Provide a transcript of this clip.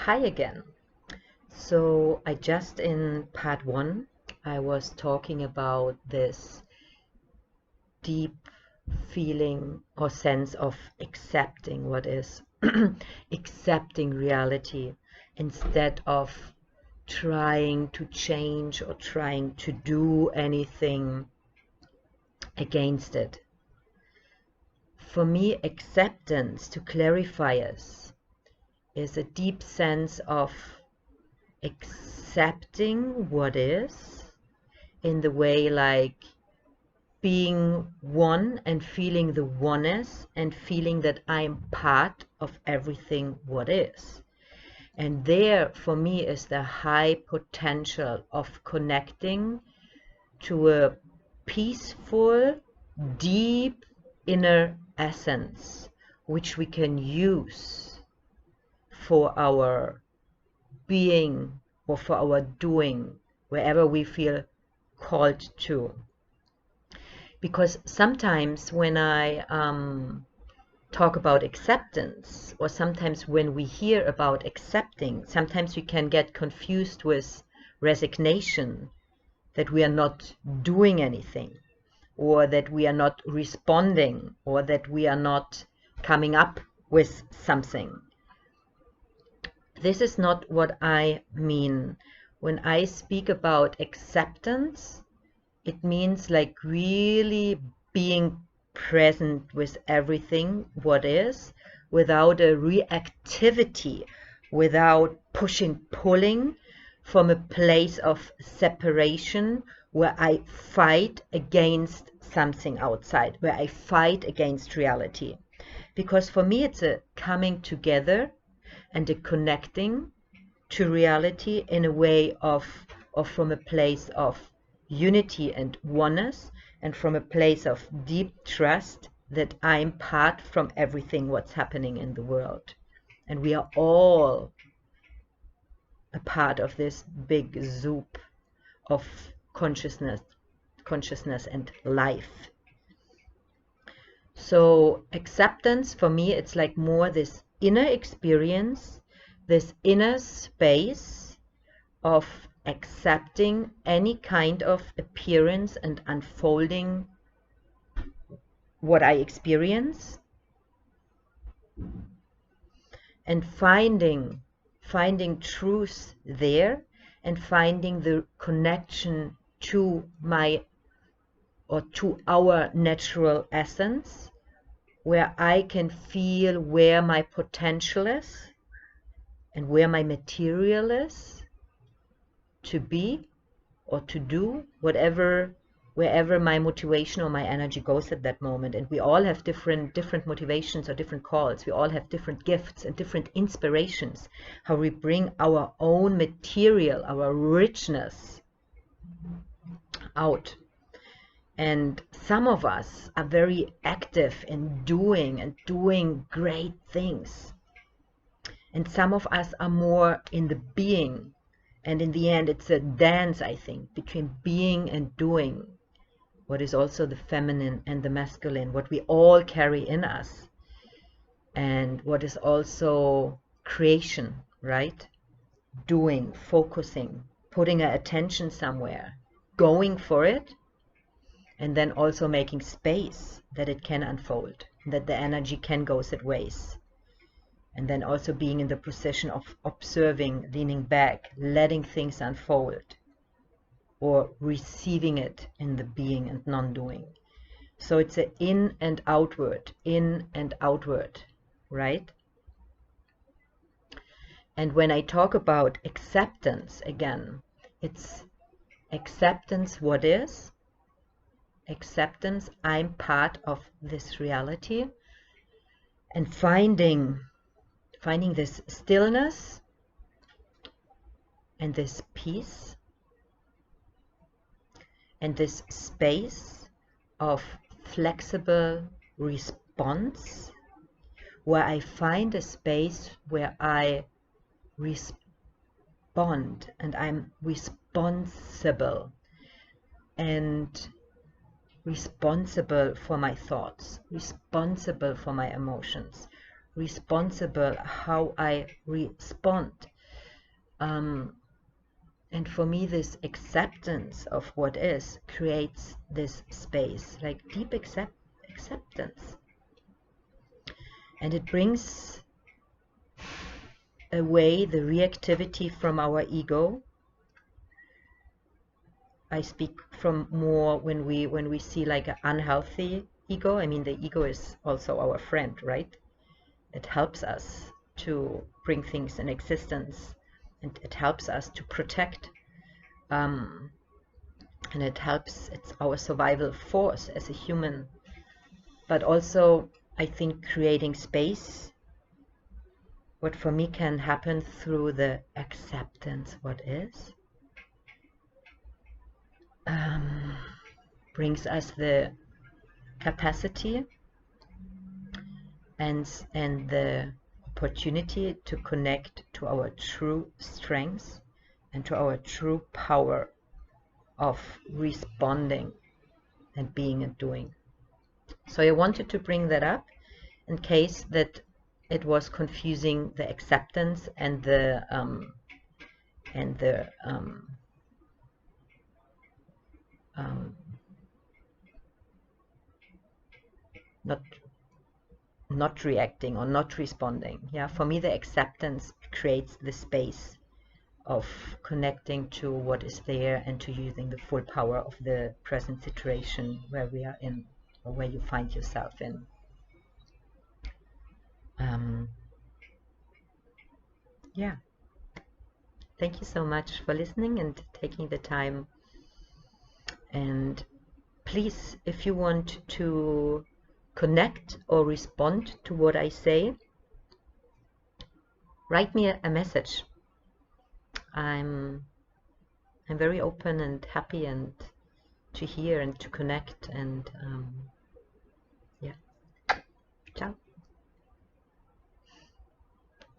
Hi again. So I just in part one, I was talking about this deep feeling or sense of accepting what is, accepting reality instead of trying to change or trying to do anything against it. For me, acceptance, to clarify us, is a deep sense of accepting what is in the way like being one and feeling the oneness and feeling that I'm part of everything what is. And there for me is the high potential of connecting to a peaceful, deep inner essence which we can use for our being or for our doing wherever we feel called to. Because sometimes when I talk about acceptance, or sometimes when we hear about accepting, sometimes we can get confused with resignation, that we are not doing anything, or that we are not responding, or that we are not coming up with something. This is not what I mean. When I speak about acceptance, it means like really being present with everything what is, without a reactivity, without pushing, pulling from a place of separation where I fight against something outside, where I fight against reality. Because for me it's a coming together and a connecting to reality in a way of from a place of unity and oneness, and from a place of deep trust that I'm part from everything what's happening in the world, and we are all a part of this big soup of consciousness and life. So acceptance for me, it's like more this inner experience, this inner space of accepting any kind of appearance and unfolding what I experience, and finding truth there, and finding the connection to my or to our natural essence, where I can feel where my potential is and where my material is to be or to do whatever, wherever my motivation or my energy goes at that moment. And we all have different motivations or different calls. We all have different gifts and different inspirations, how we bring our own material, our richness out. And some of us are very active in doing great things, and some of us are more in the being. And in the end, it's a dance, I think, between being and doing, what is also the feminine and the masculine, what we all carry in us, and what is also creation, right? Doing, focusing, putting our attention somewhere, going for it, and then also making space that it can unfold, that the energy can go its ways. And then also being in the position of observing, leaning back, letting things unfold, or receiving it in the being and non-doing. So it's an in and outward, right? And when I talk about acceptance, again, it's acceptance what is, acceptance I'm part of this reality, and finding this stillness and this peace and this space of flexible response, where I find a space where I respond and I'm responsible, and responsible for my thoughts, responsible for my emotions, responsible how I respond, Um, and for me, this acceptance of what is creates this space, like deep acceptance. And it brings away the reactivity from our ego. I speak from more when we see like an unhealthy ego. I mean, the ego is also our friend, right? It helps us to bring things in existence, and it helps us to protect, and it's our survival force as a human. But also, I think creating space, what for me can happen through the acceptance what is, brings us the capacity and the opportunity to connect to our true strengths and to our true power of responding and being and doing. So I wanted to bring that up in case that it was confusing the acceptance and the and the not not reacting or not responding. Yeah, for me the acceptance creates the space of connecting to what is there and to using the full power of the present situation where we are in, or where you find yourself in. Yeah, thank you so much for listening and taking the time. And please, if you want to connect or respond to what I say, write me a message. I'm very open and happy and to hear and to connect, and